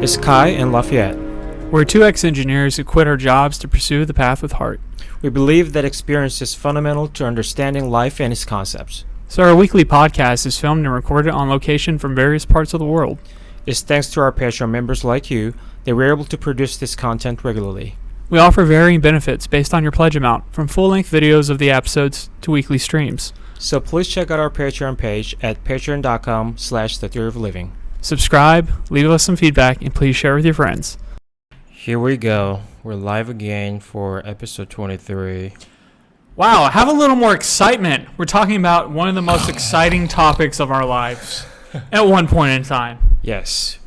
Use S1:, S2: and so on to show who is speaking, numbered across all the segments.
S1: is Kai and Lafayette.
S2: We're two ex-engineers who quit our jobs to pursue the path with heart.
S1: We believe that experience is fundamental to understanding life and its concepts.
S2: So our weekly podcast is filmed and recorded on location from various parts of the world.
S1: It's thanks to our Patreon members like you that we're able to produce this content regularly.
S2: We offer varying benefits based on your pledge amount, from full-length videos of the episodes to weekly streams.
S1: So please check out our Patreon page at patreon.com/thetheoryofliving.
S2: Subscribe, leave us some feedback, and please share with your friends.
S1: Here we go. We're live again for episode 23.
S2: Wow, have a little more excitement. We're talking about one of the most exciting topics of our lives at one point in time.
S1: Yes.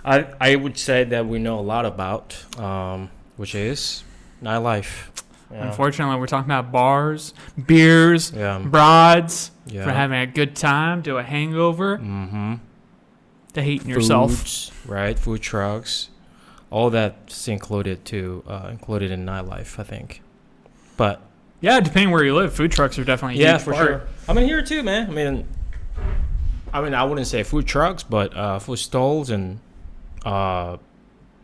S1: I would say that we know a lot about, which is nightlife. Yeah.
S2: Unfortunately, we're talking about bars, beers, broads, for having a good time, to a hangover, to hating yourself.
S1: Right, food trucks. All that's included in nightlife, I think. But
S2: yeah, depending where you live, food trucks are definitely huge
S1: for
S2: part.
S1: sure. I mean, here too, man. I mean, I wouldn't say food trucks, but food stalls and like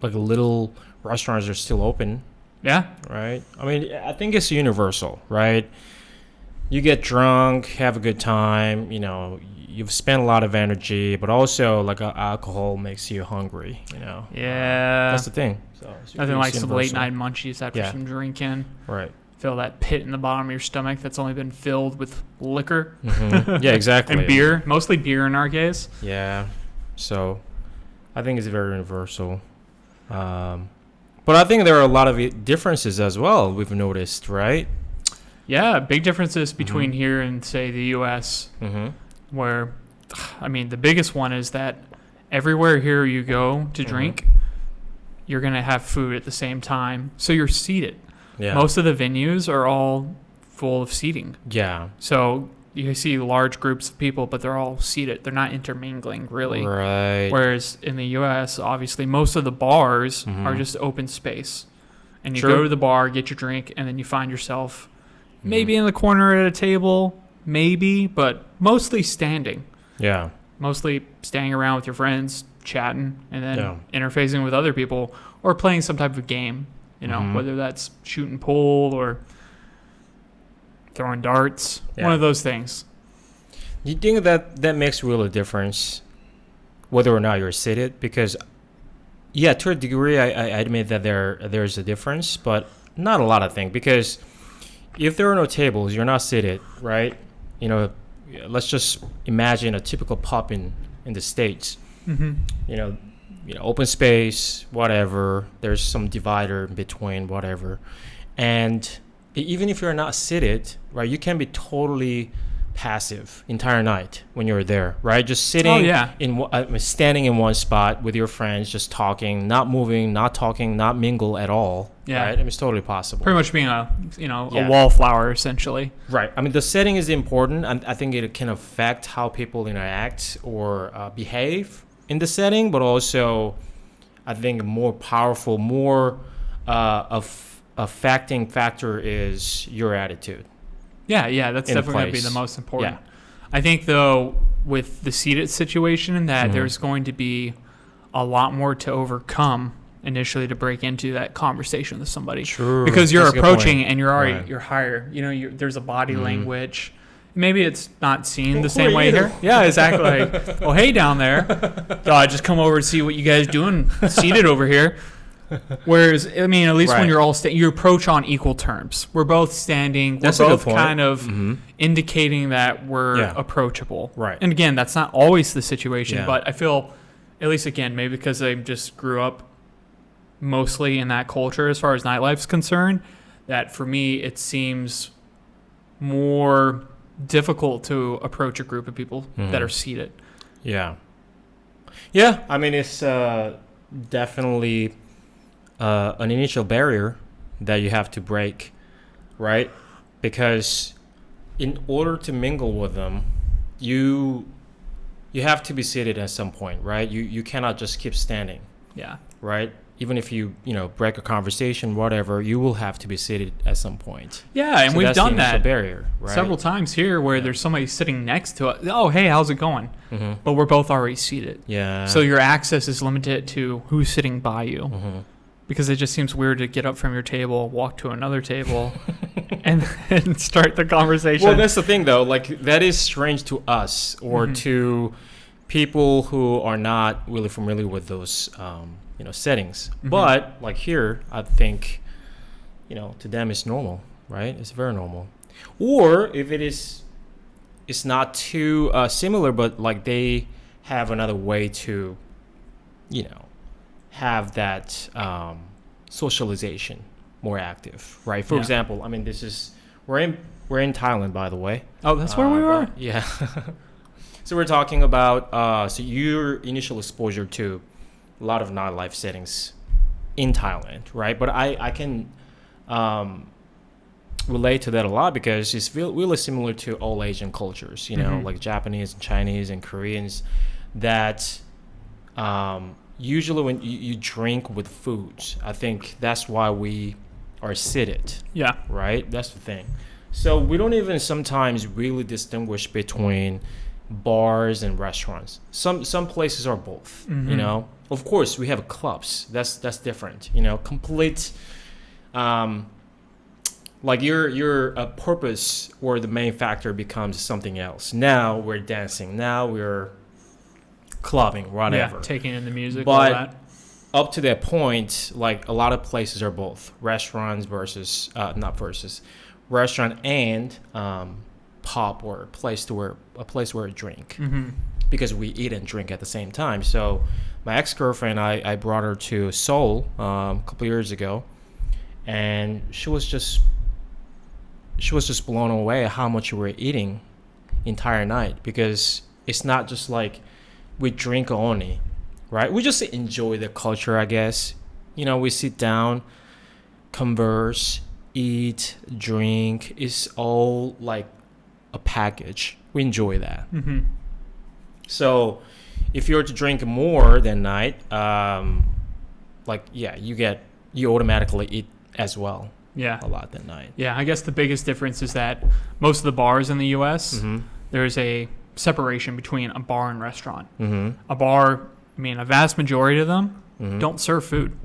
S1: little restaurants are still open.
S2: Yeah.
S1: Right. I mean, I think it's universal, right? You get drunk, have a good time. You know, you've spent a lot of energy, but also like alcohol makes you hungry. You know.
S2: Yeah.
S1: That's the thing. So
S2: nothing like some late night munchies after some drinking.
S1: Right.
S2: Feel that pit in the bottom of your stomach that's only been filled with liquor.
S1: Yeah, exactly.
S2: And beer, mostly beer in our case.
S1: Yeah. So I think it's very universal. But I think there are a lot of differences as well, we've noticed, right?
S2: Yeah, big differences between here and, say, the U.S., where, I mean, the biggest one is that everywhere here you go to drink, you're going to have food at the same time, so you're seated. Yeah. Most of the venues are all full of seating. Yeah. So you see large groups of people, but they're all seated. They're not intermingling, really. Right. Whereas in the U.S., obviously, most of the bars are just open space. And you go to the bar, get your drink, and then you find yourself maybe in the corner at a table, maybe, but mostly standing. Yeah. Mostly standing around with your friends, chatting, and then interfacing with other people or playing some type of game, you know, whether that's shooting pool or throwing darts, one of those things.
S1: Do you think that makes really a difference, whether or not you're seated? Because, to a degree, I admit that there's a difference, but not a lot, I think. Because if there are no tables, you're not seated, right? You know, let's just imagine a typical pub in the States. You know, open space, whatever. There's some divider in between, whatever. And even if you're not seated, right, you can be totally passive entire night when you're there, right? Just sitting standing in one spot with your friends, just talking, not moving, not talking, not mingle at all. Yeah. Right? I mean, it's totally possible.
S2: Pretty much being a wallflower, essentially.
S1: Right. I mean, the setting is important, and I think it can affect how people interact or behave in the setting, but also I think more powerful, more affecting factor is your attitude.
S2: Yeah, that's definitely going to be the most important. Yeah. I think, though, with the seated situation, that there's going to be a lot more to overcome initially to break into that conversation with somebody. True. Because you're approaching and you're already you're higher. You know, there's a body language. Maybe it's not seen the same way here. Yeah, exactly. Like, well, hey, down there. I just come over to see what you guys doing seated over here. Whereas, I mean, at least when you're all you approach on equal terms. We're both standing. We're both kind of indicating that we're approachable. Right. And again, that's not always the situation, but I feel, at least again, maybe because I just grew up mostly in that culture as far as nightlife's concerned, that for me it seems more difficult to approach a group of people that are seated. Yeah.
S1: Yeah. I mean, it's definitely an initial barrier that you have to break, right? Because in order to mingle with them, you have to be seated at some point, right? You cannot just keep standing. Yeah. Right? even if you break a conversation, whatever, you will have to be seated at some point.
S2: Yeah, and we've done that
S1: barrier, right?
S2: several times here where there's somebody sitting next to us. Oh, hey, how's it going?
S1: Mm-hmm.
S2: But we're both already seated.
S1: Yeah.
S2: So your access is limited to who's sitting by you.
S1: Mm-hmm.
S2: Because it just seems weird to get up from your table, walk to another table, and start the conversation.
S1: Well, that's the thing, though. Like, that is strange to us or to people who are not really familiar with those, settings. Mm-hmm. But, like here, I think, to them it's normal, right? It's very normal. Or if it's not too similar, but, like, they have another way to, have that socialization more active, right? For example, I mean, we're in Thailand, by the way.
S2: Oh, that's where we were?
S1: Yeah. So we're talking about so your initial exposure to a lot of nightlife settings in Thailand, right? But I can relate to that a lot because it's really similar to all Asian cultures, like Japanese and Chinese and Koreans, that usually when you drink with foods, I think that's why we are seated. Yeah. Right? That's the thing. So we don't even sometimes really distinguish between bars and restaurants. Some places are both, Of course, we have clubs. That's different, complete like your purpose or the main factor becomes something else. Now we're dancing. Now we're clubbing, whatever.
S2: Yeah, taking in the music,
S1: but
S2: all that.
S1: Up to that point, like a lot of places are both restaurant and pub or a place where I drink, because we eat and drink at the same time. So my ex-girlfriend, I brought her to Seoul a couple years ago, and she was just blown away at how much we were eating entire night, because it's not just like we drink only, right? We just enjoy the culture, I guess. We sit down, converse, eat, drink. It's all like a package. We enjoy that. Mm-hmm. So if you were to drink more than night, you automatically eat as well.
S2: Yeah.
S1: A lot that night.
S2: Yeah, I guess the biggest difference is that most of the bars in the U.S., there's a separation between a bar and restaurant. A bar, a vast majority of them don't serve food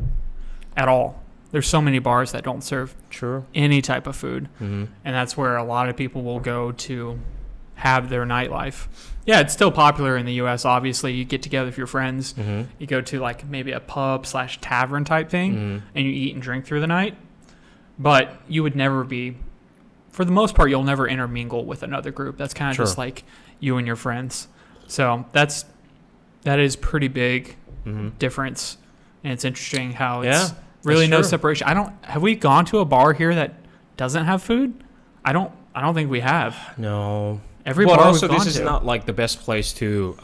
S2: at all. There's so many bars that don't serve any type of food. And that's where a lot of people will go to have their nightlife. Yeah, it's still popular in the U.S. Obviously, you get together with your friends. You go to like maybe a pub/tavern type thing, and you eat and drink through the night. But you would never be, for the most part, you'll never intermingle with another group. That's kind of just like you and your friends. So that is pretty big difference. And it's interesting how it's really no separation. Have we gone to a bar here that doesn't have food? I don't think we have.
S1: No.
S2: Every bar
S1: also
S2: we've gone
S1: this is
S2: to.
S1: not like the best place to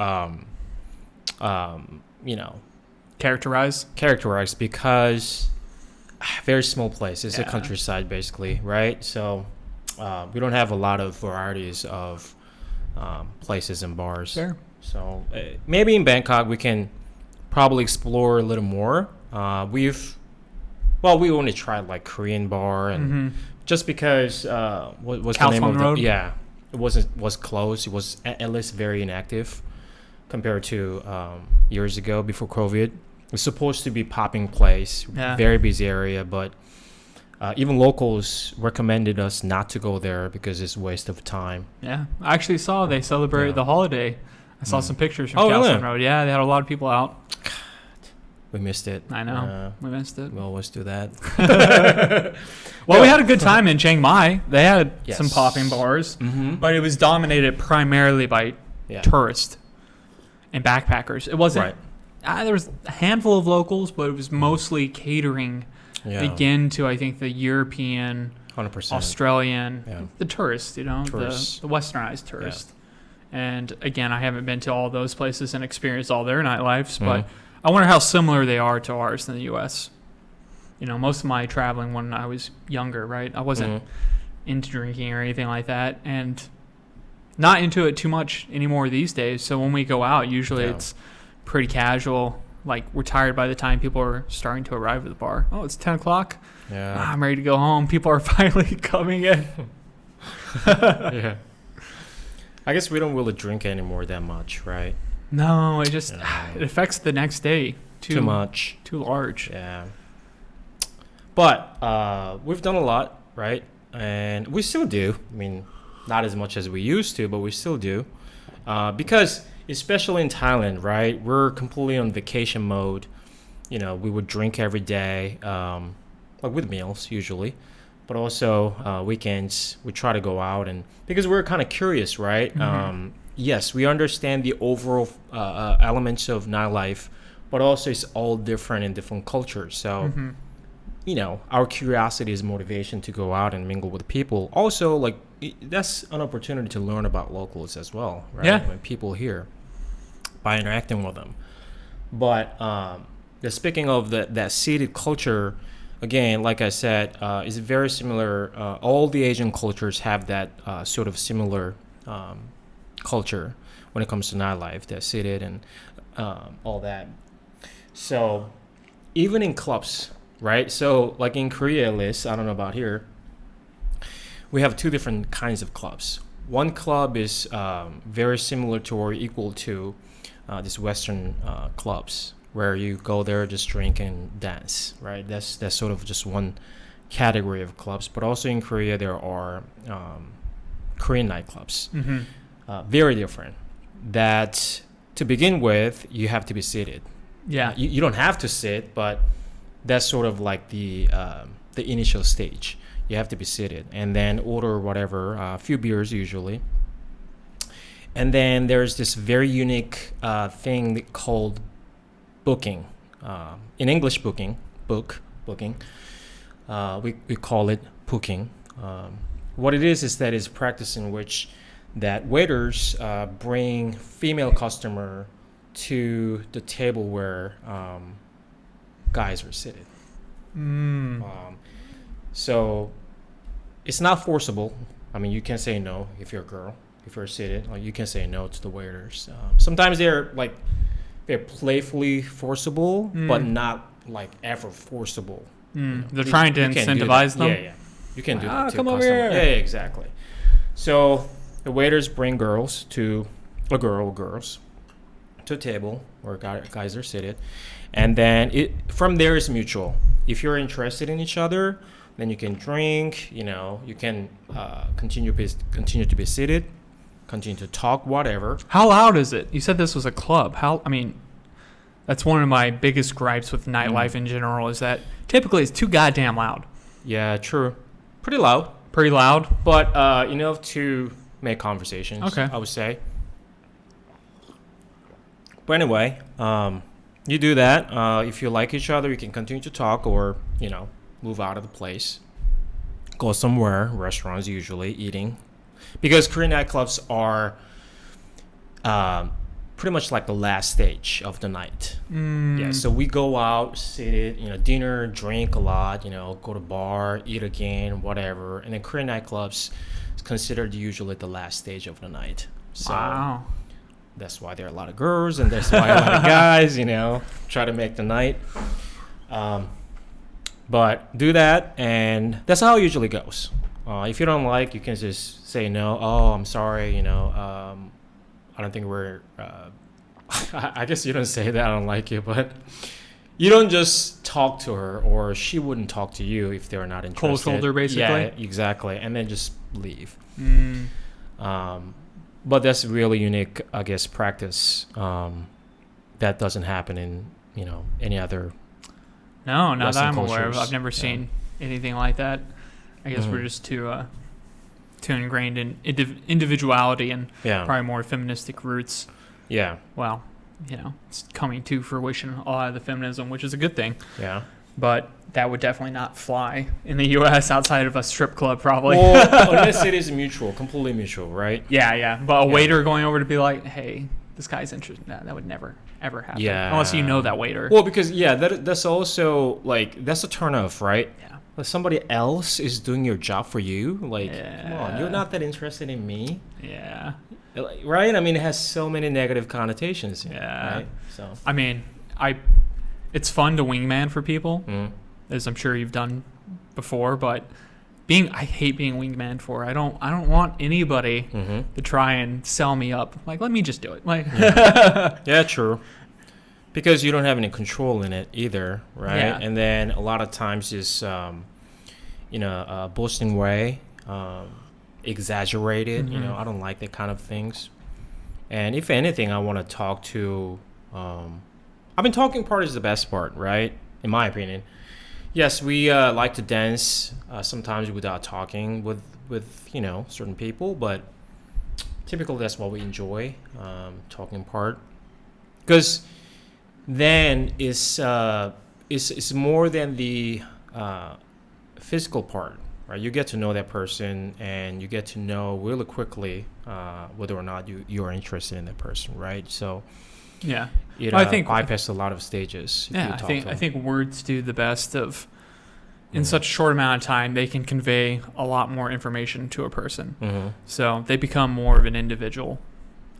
S2: characterize,
S1: because very small place. It's a countryside basically, right? So we don't have a lot of varieties of places and bars.
S2: Fair.
S1: So maybe in Bangkok we can probably explore a little more. We only tried like Korean bar, and just because what was the name of
S2: Road?
S1: Yeah, it was closed. It was at least very inactive compared to years ago before COVID. It's supposed to be popping place, very busy area, but even locals recommended us not to go there because it's a waste of time.
S2: Yeah, I actually saw they celebrated the holiday. I saw some pictures from Kaohsiung Road. Yeah, they had a lot of people out.
S1: We missed it.
S2: I know. We missed it.
S1: We always do that.
S2: Well, we had a good time in Chiang Mai. They had some popping bars, but it was dominated primarily by tourists and backpackers. It wasn't...
S1: Right.
S2: There was a handful of locals, but it was mostly catering again to, I think, the European,
S1: 100%.
S2: Australian, the tourists, the westernized tourists.
S1: Yeah.
S2: And again, I haven't been to all those places and experienced all their nightlifes, but I wonder how similar they are to ours in the U.S. Most of my traveling when I was younger, right? I wasn't into drinking or anything like that, and not into it too much anymore these days. So when we go out, usually it's pretty casual. like we're tired by the time people are starting to arrive at the bar. Oh, it's 10 o'clock.
S1: Yeah.
S2: I'm ready to go home. People are finally coming in.
S1: Yeah. I guess we don't really drink anymore that much, right?
S2: No, it just it affects the next day.
S1: Too much.
S2: Too large.
S1: Yeah. But we've done a lot, right? And we still do. I mean, not as much as we used to, but we still do. Because especially in Thailand, right? We're completely on vacation mode. You know, we would drink every day, like with meals usually. But also weekends, we try to go out, and because we're kind of curious, right?
S2: Mm-hmm.
S1: Yes, we understand the overall elements of nightlife, but also it's all different in different cultures. So, you know, our curiosity is motivation to go out and mingle with people. Also, like that's an opportunity to learn about locals as well, right?
S2: Yeah.
S1: When people here by interacting with them. But speaking of that seated culture. Again, like I said, it's very similar. All the Asian cultures have that sort of similar culture when it comes to nightlife. They're seated and all that. So even in clubs, right? So like in Korea, at least, I don't know about here, we have two different kinds of clubs. One club is very similar to or equal to these Western clubs, where you go there, just drink and dance, right? That's sort of just one category of clubs. But also in Korea, there are Korean nightclubs. Very different. That to begin with, you have to be seated.
S2: Yeah.
S1: You don't have to sit, but that's sort of like the initial stage. You have to be seated, and then order whatever, a few beers usually. And then there's this very unique thing called booking. In English, booking. We call it booking. What it is that it's a practice in which that waiters bring female customer to the table where guys are seated. So it's not forcible. I mean, you can say no if you're a girl. If you're seated, you can say no to the waiters. Sometimes they're playfully forcible, but not like ever forcible.
S2: They're trying to incentivize them.
S1: Yeah. You can do that too.
S2: Come over here.
S1: Yeah, exactly. So the waiters bring girls to girls to a table where guys are seated, and then from there is mutual. If you're interested in each other, then you can drink. You know, you can continue to be seated, continue to talk, whatever.
S2: How loud is it? You said this was a club. That's one of my biggest gripes with nightlife in general is that typically it's too goddamn loud.
S1: Yeah, true. Pretty loud. But enough to make conversations, okay. I would say. But anyway, you do that. If you like each other, you can continue to talk or, move out of the place. Go somewhere, restaurants usually, eating. Because Korean nightclubs are pretty much like the last stage of the night. Yeah, so we go out, sit, dinner, drink a lot, go to bar, eat again, whatever. And then Korean nightclubs is considered usually the last stage of the night. So
S2: wow.
S1: That's why there are a lot of girls and that's why a lot of guys, try to make the night. But do that, and that's how it usually goes. If you don't like, you can just say no. Oh, I'm sorry, I don't think we're I guess you don't say that I don't like you, but you don't just talk to her, or she wouldn't talk to you if they're not interested.
S2: Cold shoulder, basically.
S1: Yeah, exactly, and then just leave. But that's really unique, I guess, practice that doesn't happen in any other.
S2: No, not that I'm
S1: cultures.
S2: aware of. I've never seen anything like that. I guess we're just too ingrained in individuality and probably more feministic roots.
S1: Yeah.
S2: Well, it's coming to fruition, a lot of the feminism, which is a good thing.
S1: Yeah.
S2: But that would definitely not fly in the U.S. outside of a strip club, probably.
S1: Well, unless it is mutual, completely mutual, right?
S2: Yeah. But a waiter going over to be like, hey, this guy's interested. Nah, that would never, ever happen.
S1: Yeah.
S2: Unless you know that waiter.
S1: Well, because, that's also, that's a turnoff, right?
S2: Yeah.
S1: Like somebody else is doing your job for you. Like, come on, you're not that interested in me.
S2: Yeah.
S1: Right? I mean, it has so many negative connotations.
S2: Yeah.
S1: Right? So.
S2: I mean, it's fun to wingman for people, as I'm sure you've done before, but I hate being wingman for. I don't want anybody to try and sell me up. Like, let me just do it. Like,
S1: yeah, true. Because you don't have any control in it either, right? Yeah. And then a lot of times it's in a boasting way, exaggerated. I don't like that kind of things. And if anything, I want to talk to. I mean, talking part is the best part, right? In my opinion. Yes, we like to dance sometimes without talking with certain people, but typically that's what we enjoy, talking part, because then it's more than the physical part, right? You get to know that person, and you get to know really quickly whether or not you're interested in that person, right? So
S2: yeah,
S1: I think bypass a lot of stages.
S2: Yeah, I think words do the best of. In such a short amount of time, they can convey a lot more information to a person. So they become more of an individual.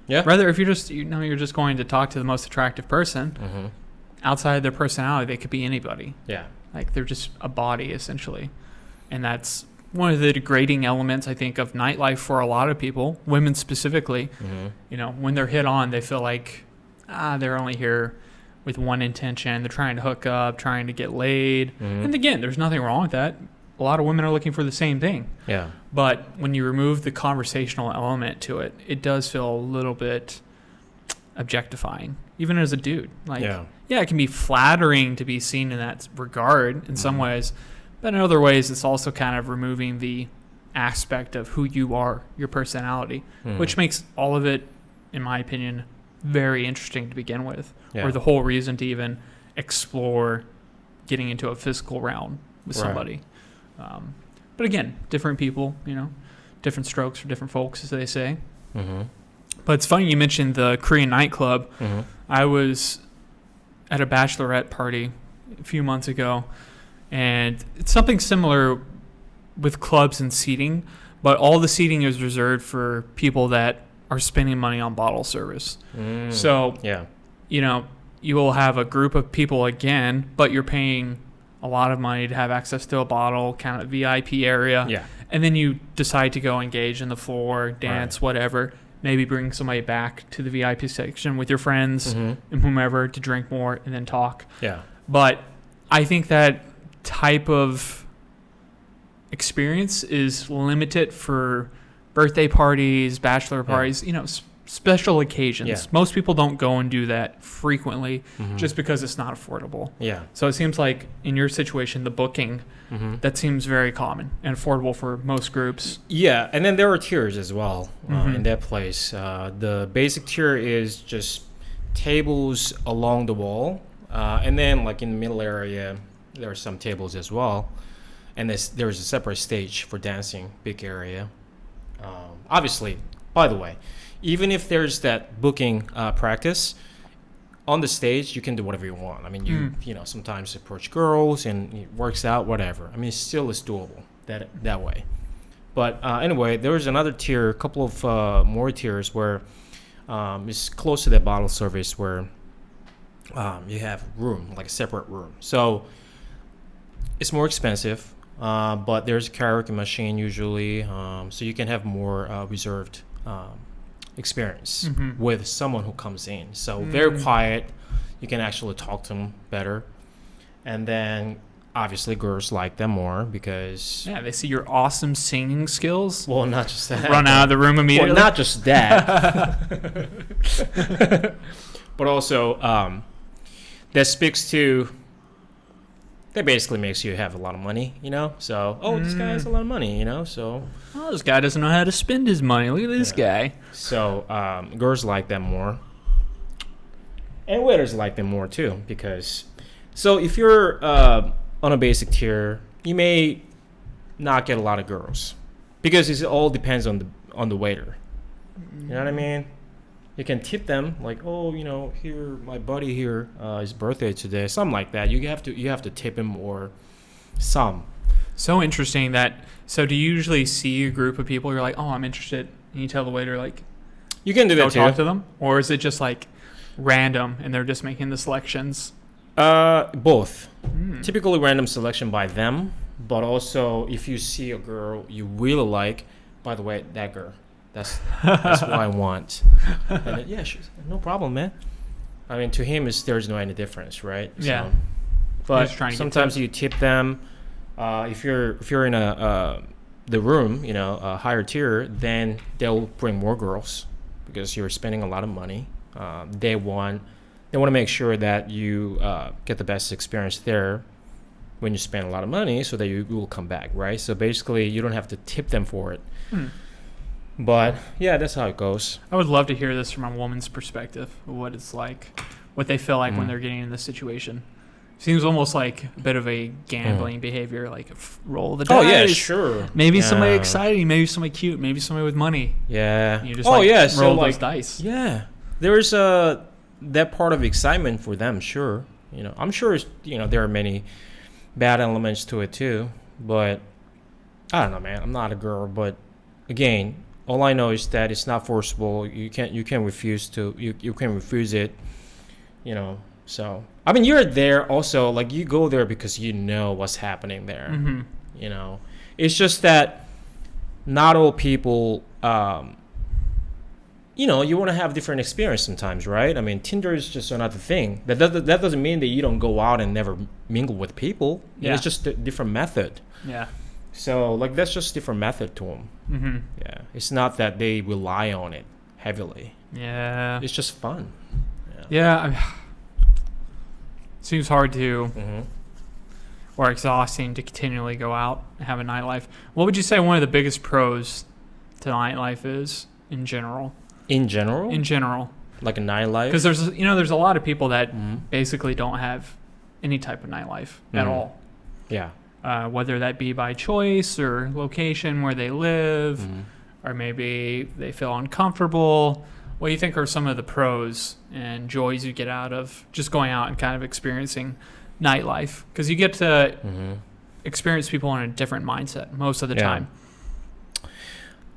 S1: Yeah.
S2: Rather, if you're just going to talk to the most attractive person, outside of their personality, they could be anybody.
S1: Yeah.
S2: Like, they're just a body, essentially. And that's one of the degrading elements, I think, of nightlife for a lot of people, women specifically. When they're hit on, they feel like, they're only here with one intention. They're trying to hook up, trying to get laid. And again, there's nothing wrong with that. A lot of women are looking for the same thing.
S1: Yeah.
S2: But when you remove the conversational element to it, it does feel a little bit objectifying, even as a dude. Like, yeah, it can be flattering to be seen in that regard in some ways, but in other ways, it's also kind of removing the aspect of who you are, your personality, which makes all of it, in my opinion, very interesting to begin with, or the whole reason to even explore getting into a physical realm with somebody. But again, different people, different strokes for different folks, as they say. But it's funny you mentioned the Korean nightclub. I was at a bachelorette party a few months ago, and it's something similar with clubs and seating, but all the seating is reserved for people that are spending money on bottle service. So, you will have a group of people again, but you're paying a lot of money to have access to a bottle, kind of VIP area.
S1: Yeah.
S2: And then you decide to go engage in the floor, dance, whatever. Maybe bring somebody back to the VIP section with your friends and whomever to drink more and then talk.
S1: Yeah.
S2: But I think that type of experience is limited for birthday parties, bachelor parties, special occasions. Yeah. Most people don't go and do that frequently just because it's not affordable.
S1: Yeah.
S2: So it seems like in your situation, the booking, that seems very common and affordable for most groups.
S1: Yeah, and then there are tiers as well in that place. The basic tier is just tables along the wall, and then like in the middle area, there are some tables as well. And there's a separate stage for dancing, big area. Obviously, by the way, even if there's that booking practice on the stage, you can do whatever you want. I mean, you sometimes approach girls and it works out, whatever. I mean, it still is doable that way. But anyway, there's another tier, a couple of more tiers where it's close to that bottle service where you have room, like a separate room. So it's more expensive. But there's a karaoke machine usually, so you can have more reserved experience with someone who comes in. So very quiet, you can actually talk to them better. And then obviously girls like them more because...
S2: Yeah, they see your awesome singing skills.
S1: Well, not just that.
S2: Run out of the room immediately.
S1: Well, not just that. But also, that speaks to... That basically makes you have a lot of money, So, this guy has a lot of money, So,
S2: this guy doesn't know how to spend his money. Look at this guy.
S1: So, girls like them more, and waiters like them more too. Because, so if you're on a basic tier, you may not get a lot of girls because it all depends on the waiter. You know what I mean? You can tip them like, here, my buddy here, his birthday today, something like that. You have to tip him or some.
S2: So interesting that. So do you usually see a group of people? You're like, I'm interested, and you tell the waiter like,
S1: you can do that too.
S2: Talk to them, or is it just like, random and they're just making the selections?
S1: Both. Typically random selection by them, but also if you see a girl you really like, by the way, that girl, that's what I want. And yeah, she's no problem, man. I mean, to him, there's no any difference, right?
S2: Yeah.
S1: So, but sometimes you tip them. If you're in the room, a higher tier, then they'll bring more girls because you're spending a lot of money. They want to make sure that you get the best experience there when you spend a lot of money, so that you will come back, right? So basically, you don't have to tip them for it. But yeah, that's how it goes.
S2: I would love to hear this from a woman's perspective, what it's like, what they feel like when they're getting in this situation. Seems almost like a bit of a gambling behavior, like roll the dice.
S1: Oh yeah, sure.
S2: Maybe somebody exciting, maybe somebody cute, maybe somebody with money.
S1: Yeah.
S2: You just roll
S1: so
S2: those dice.
S1: Yeah, there's that part of excitement for them. Sure, I'm sure there are many bad elements to it too. But I don't know, man. I'm not a girl, but again, all I know is that it's not forcible. You can refuse it. So I mean, you're there also. Like you go there because you know what's happening there. It's just that not all people. You want to have different experience sometimes, right? I mean, Tinder is just another thing. That doesn't mean that you don't go out and never mingle with people. Yeah. It's just a different method. Yeah. So, that's just different method to them. Mm-hmm. Yeah. It's not that they rely on it heavily. Yeah. It's just fun.
S2: Yeah. Seems hard to, or exhausting to continually go out and have a nightlife. What would you say one of the biggest pros to nightlife is in general?
S1: In general?
S2: In general.
S1: Like a nightlife?
S2: Because there's a lot of people that basically don't have any type of nightlife at all.
S1: Yeah.
S2: Whether that be by choice or location where they live, or maybe they feel uncomfortable. What do you think are some of the pros and joys you get out of just going out and kind of experiencing nightlife? Because you get to experience people in a different mindset most of the time.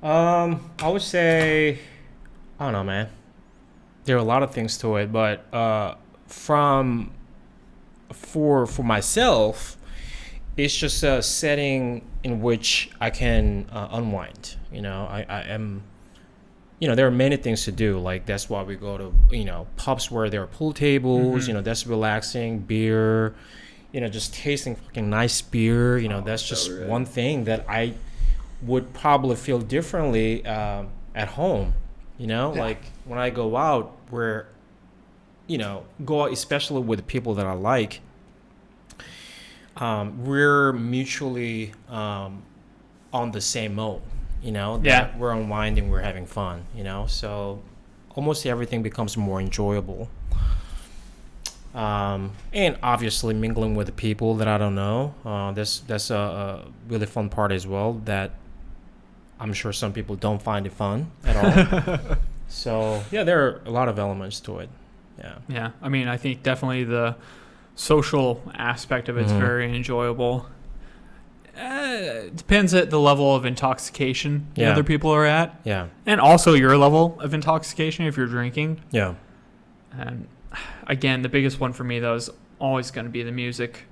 S1: I would say, I don't know, man. There are a lot of things to it, but for myself, it's just a setting in which I can unwind. I am. There are many things to do. Like that's why we go to pubs where there are pool tables. That's relaxing. Beer. Just tasting fucking nice beer. That's just one thing that I would probably feel differently at home. Like when I go out, go out especially with the people that I like. We're mutually on the same mode. That we're unwinding, we're having fun. So almost everything becomes more enjoyable. And obviously mingling with the people that I don't know. That's a really fun part as well. That I'm sure some people don't find it fun at all. So yeah, there are a lot of elements to it.
S2: Yeah. I mean, I think definitely the social aspect of it's very enjoyable. It depends at the level of intoxication the other people are at. Yeah. And also your level of intoxication if you're drinking. Yeah. And again, the biggest one for me though is always going to be the music.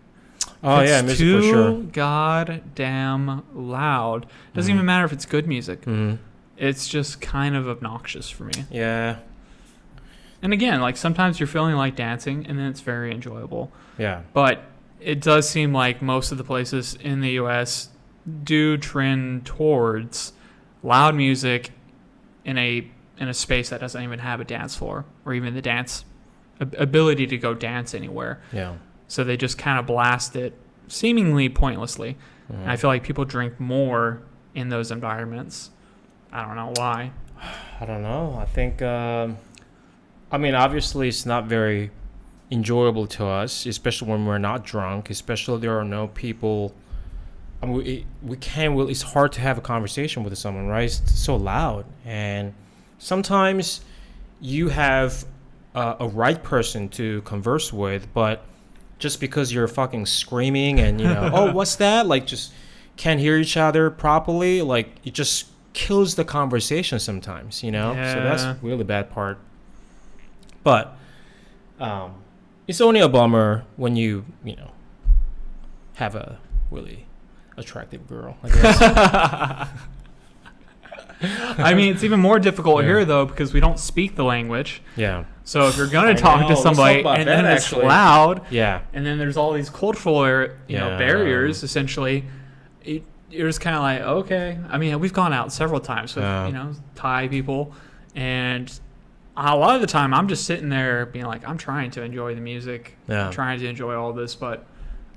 S1: Oh yeah, music for sure.
S2: Too goddamn loud. Doesn't even matter if it's good music. It's just kind of obnoxious for me. Yeah. And again, like sometimes you're feeling like dancing, and then it's very enjoyable. Yeah. But it does seem like most of the places in the U.S. do trend towards loud music in a space that doesn't even have a dance floor or even the dance ability to go dance anywhere. Yeah. So they just kind of blast it seemingly pointlessly. And I feel like people drink more in those environments. I don't know why.
S1: I don't know. I think, obviously it's not very enjoyable to us, especially when we're not drunk, especially there are no people. We can't really, it's hard to have a conversation with someone, right? It's so loud. And sometimes you have a right person to converse with, but just because you're fucking screaming and oh, what's that, like just can't hear each other properly, like it just kills the conversation sometimes. So that's really bad part. But It's only a bummer when you have a really attractive girl, I guess.
S2: I mean, it's even more difficult here, though, because we don't speak the language.
S1: Yeah.
S2: So if you're going to talk to somebody and then it's loud, and then there's all these cultural barriers, essentially, you're just kind of like, okay. I mean, we've gone out several times with, Thai people, and a lot of the time I'm just sitting there being like, I'm trying to enjoy the music. I'm trying to enjoy all this, but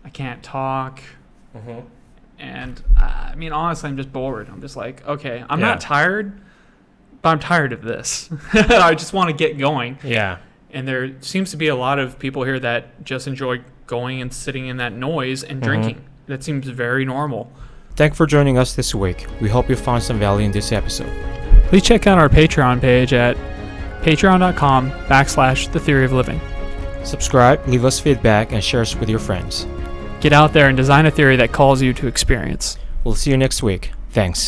S2: I can't talk. Mm-hmm. And I mean, honestly, I'm just bored. I'm just like, okay, I'm not tired, but I'm tired of this. I just want to get going.
S1: Yeah.
S2: And there seems to be a lot of people here that just enjoy going and sitting in that noise and drinking. That seems very normal.
S1: Thanks for joining us this week. We hope you found some value in this episode.
S2: Please check out our Patreon page at patreon.com/thetheoryofliving.
S1: Subscribe, leave us feedback, and share us with your friends.
S2: Get out there and design a theory that calls you to experience.
S1: We'll see you next week. Thanks.